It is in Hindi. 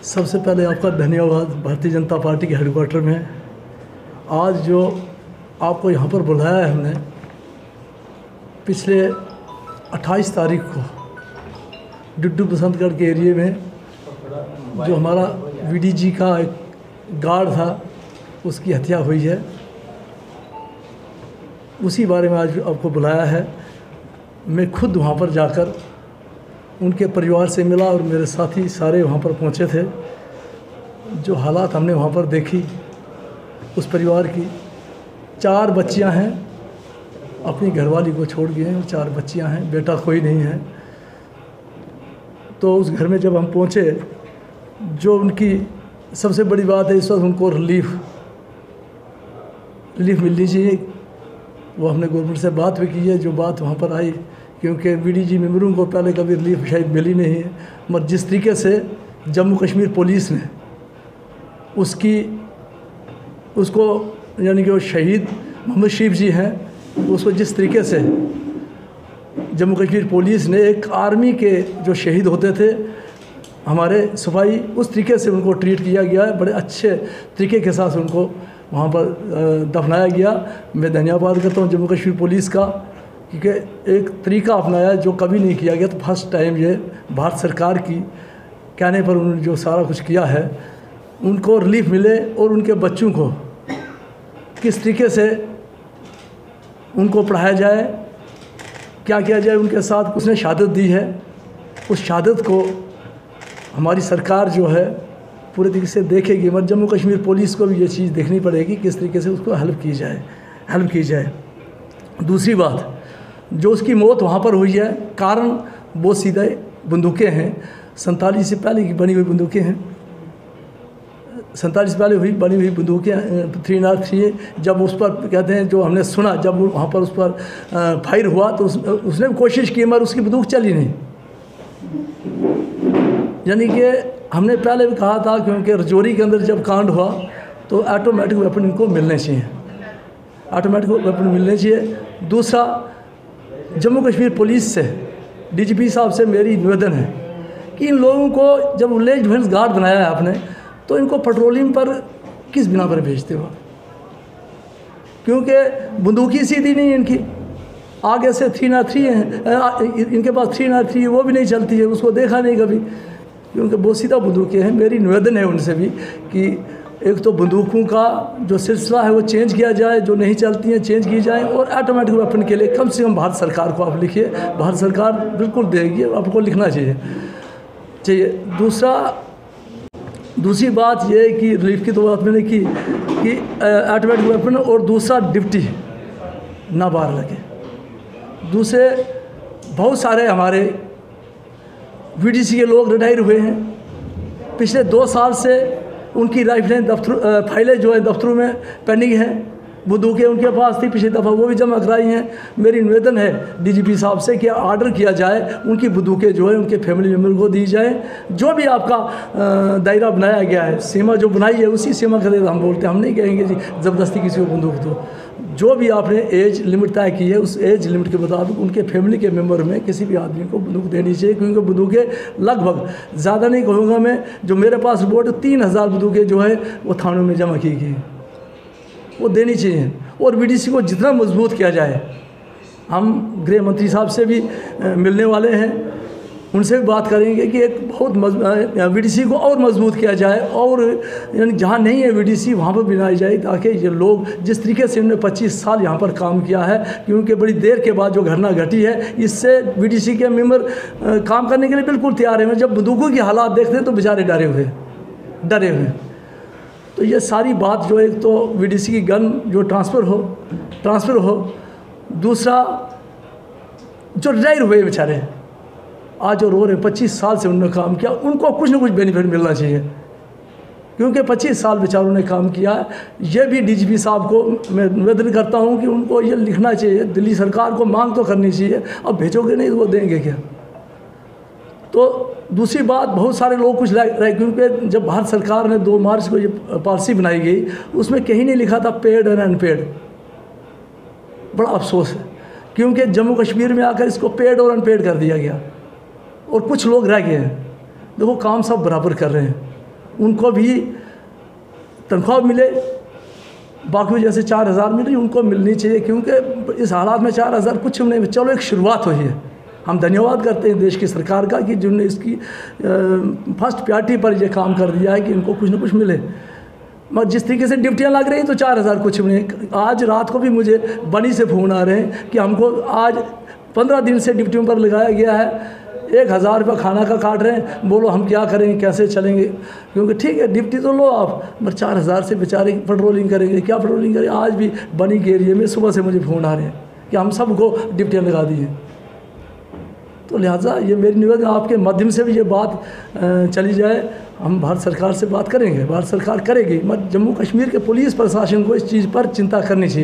सबसे पहले आपका धन्यवाद भारतीय जनता पार्टी के हेडक्वार्टर में। आज जो आपको यहाँ पर बुलाया है हमने, पिछले 28 तारीख को डुड्डू बसंतगढ़ के एरिए में जो हमारा वीडीजी का एक गार्ड था उसकी हत्या हुई है, उसी बारे में आज आपको बुलाया है। मैं खुद वहाँ पर जाकर उनके परिवार से मिला और मेरे साथी सारे वहाँ पर पहुँचे थे। जो हालात हमने वहाँ पर देखी, उस परिवार की 4 बच्चियाँ हैं, अपनी घरवाली को छोड़ गए हैं और 4 बच्चियाँ हैं, बेटा कोई नहीं है। तो उस घर में जब हम पहुँचे, जो उनकी सबसे बड़ी बात है इस वक्त उनको रिलीफ मिलनी चाहिए। वो हमने गवर्नमेंट से बात भी की है, जो बात वहाँ पर आई, क्योंकि वीडीजी मेंबरों को पहले कभी रिलीफ शायद मिली नहीं है। मगर जिस तरीके से जम्मू कश्मीर पुलिस ने उसको यानी कि वो शहीद मोहम्मद शरीफ जी हैं, उसको जिस तरीके से जम्मू कश्मीर पुलिस ने एक आर्मी के जो शहीद होते थे हमारे सिपाही, उस तरीके से उनको ट्रीट किया गया है। बड़े अच्छे तरीके के साथ उनको वहाँ पर दफनाया गया। मैं धन्यवाद करता हूँ जम्मू कश्मीर पुलिस का, क्योंकि एक तरीका अपनाया जो कभी नहीं किया गया। तो फर्स्ट टाइम ये भारत सरकार की कहने पर उन्होंने जो सारा कुछ किया है, उनको रिलीफ मिले और उनके बच्चों को किस तरीके से उनको पढ़ाया जाए, क्या किया जाए उनके साथ। उसने शहादत दी है, उस शहादत को हमारी सरकार जो है पूरे तरीके से देखेगी। मगर जम्मू कश्मीर पुलिस को भी ये चीज़ देखनी पड़ेगी किस तरीके से उसको हेल्प की जाए। दूसरी बात, जो उसकी मौत वहाँ पर हुई है, कारण बहुत सीधे बंदूकें हैं, 47 से पहले की बनी हुई बंदूकें हैं, 47 से पहले बनी हुई बंदूकें 303। जब उस पर कहते हैं, जो हमने सुना, जब वहाँ पर उस पर फायर हुआ तो उसने भी कोशिश की, मगर उसकी बंदूक चली नहीं। यानी कि हमने पहले भी कहा था, क्योंकि रजौरी के अंदर जब कांड हुआ तो ऑटोमेटिक वेपन इनको मिलने चाहिए, ऑटोमेटिक वेपन मिलने चाहिए। दूसरा, जम्मू कश्मीर पुलिस से, डीजीपी साहब से मेरी निवेदन है कि इन लोगों को जब विलेज डिफेंस गार्ड बनाया है आपने, तो इनको पेट्रोलिंग पर किस बिना पर भेजते हो? क्योंकि बंदूकी सीधी नहीं है इनकी, आगे से 303 है, इनके पास 303 वो भी नहीं चलती है, उसको देखा नहीं कभी, क्योंकि बहुत सीधा बंदूकें हैं। मेरी निवेदन है उनसे भी कि एक तो बंदूकों का जो सिलसिला है वो चेंज किया जाए, जो नहीं चलती हैं चेंज की जाए, और ऑटोमेटिक वेपन के लिए कम से कम भारत सरकार को आप लिखिए, भारत सरकार बिल्कुल देगी, आपको लिखना चाहिए। दूसरी बात ये है कि रिलीफ की तो बात मैंने की कि ऑटोमेटिक वेपन, और दूसरा डिप्टी ना बाहर लगे। दूसरे बहुत सारे हमारे वीडीसी के लोग रिटायर हुए हैं, पिछले 2 साल से उनकी फाइलें जो है दफ्तरों में पेंडिंग हैं, बंदूकें उनके पास थी, पिछली दफ़ा वो भी जमा कराई हैं। मेरी निवेदन है डीजीपी साहब से कि ऑर्डर किया जाए, उनकी बंदूकें जो है उनके फैमिली मेम्बर को दी जाए। जो भी आपका दायरा बनाया गया है, सीमा जो बनाई है, उसी सीमा के लिए हम बोलते हैं। हम नहीं कहेंगे जी ज़बरदस्ती किसी को बंदूक दो। जो भी आपने एज लिमिट तय की है, उस एज लिमिट के मुताबिक उनके फैमिली के मेंबर में किसी भी आदमी को बंदूक देनी चाहिए, क्योंकि बंदूकें लगभग, ज़्यादा नहीं कहूँगा मैं, जो मेरे पास रिपोर्ट 3000 बंदूकें जो है वो थानों में जमा की गई, वो देनी चाहिए। और वीडीसी को जितना मजबूत किया जाए, हम गृह मंत्री साहब से भी मिलने वाले हैं, उनसे भी बात करेंगे कि एक बहुत वीडीसी को और मजबूत किया जाए, और यानी जहाँ नहीं है वीडीसी वहाँ पर बनाई जाए, ताकि ये लोग जिस तरीके से उन्होंने 25 साल यहाँ पर काम किया है, क्योंकि बड़ी देर के बाद जो घटना घटी है, इससे वीडीसी के मेंबर काम करने के लिए बिल्कुल तैयार हैं। जब बंदूकों की हालात देखते हैं तो बेचारे डरे हुए। तो ये सारी बात जो, एक तो वीडीसी की गन जो ट्रांसफ़र हो, दूसरा जो रिटायर हुए बेचारे आज जो रो रहे, 25 साल से उन्होंने काम किया, उनको कुछ ना कुछ बेनिफिट मिलना चाहिए, क्योंकि 25 साल बेचारों ने काम किया। ये भी डीजीपी साहब को मैं निवेदन करता हूँ कि उनको ये लिखना चाहिए, दिल्ली सरकार को मांग तो करनी चाहिए। अब भेजोगे नहीं तो वो देंगे क्या? तो दूसरी बात, बहुत सारे लोग कुछ रहे, क्योंकि जब भारत सरकार ने 2 मार्च को ये पॉलिसी बनाई गई, उसमें कहीं नहीं लिखा था पेड और अनपेड। बड़ा अफसोस है, क्योंकि जम्मू कश्मीर में आकर इसको पेड और अनपेड कर दिया गया, और कुछ लोग रह गए हैं। देखो काम सब बराबर कर रहे हैं, उनको भी तनख्वाह मिले, बाकी जैसे 4,000 मिली उनको मिलनी चाहिए, क्योंकि इस हालात में 4,000 कुछ नहीं, चलो एक शुरुआत हुई है। हम धन्यवाद करते हैं देश की सरकार का कि जिन्होंने इसकी फर्स्ट प्रायोरिटी पर यह काम कर दिया है कि इनको कुछ ना कुछ मिले। मगर जिस तरीके से ड्यूटियाँ लग रही हैं तो 4,000 कुछ नहीं। आज रात को भी मुझे बनी से फ़ोन आ रहे हैं कि हमको आज 15 दिन से ड्यूटियों पर लगाया गया है, 1,000 रुपये खाना का काट रहे हैं, बोलो हम क्या करेंगे, कैसे चलेंगे, क्योंकि ठीक है ड्यूटी तो लो आप, मगर 4,000 से बेचारे पेट्रोलिंग करेंगे, क्या पेट्रोलिंग करेंगे। आज भी बनी के एरिए में सुबह से मुझे फ़ोन आ रहे हैं कि हम सबको ड्यूटियाँ लगा दी हैं। तो लिहाजा ये मेरी निवेदन आपके माध्यम से भी ये बात चली जाए, हम भारत सरकार से बात करेंगे, भारत सरकार करेगी, मगर जम्मू कश्मीर के पुलिस प्रशासन को इस चीज़ पर चिंता करनी चाहिए।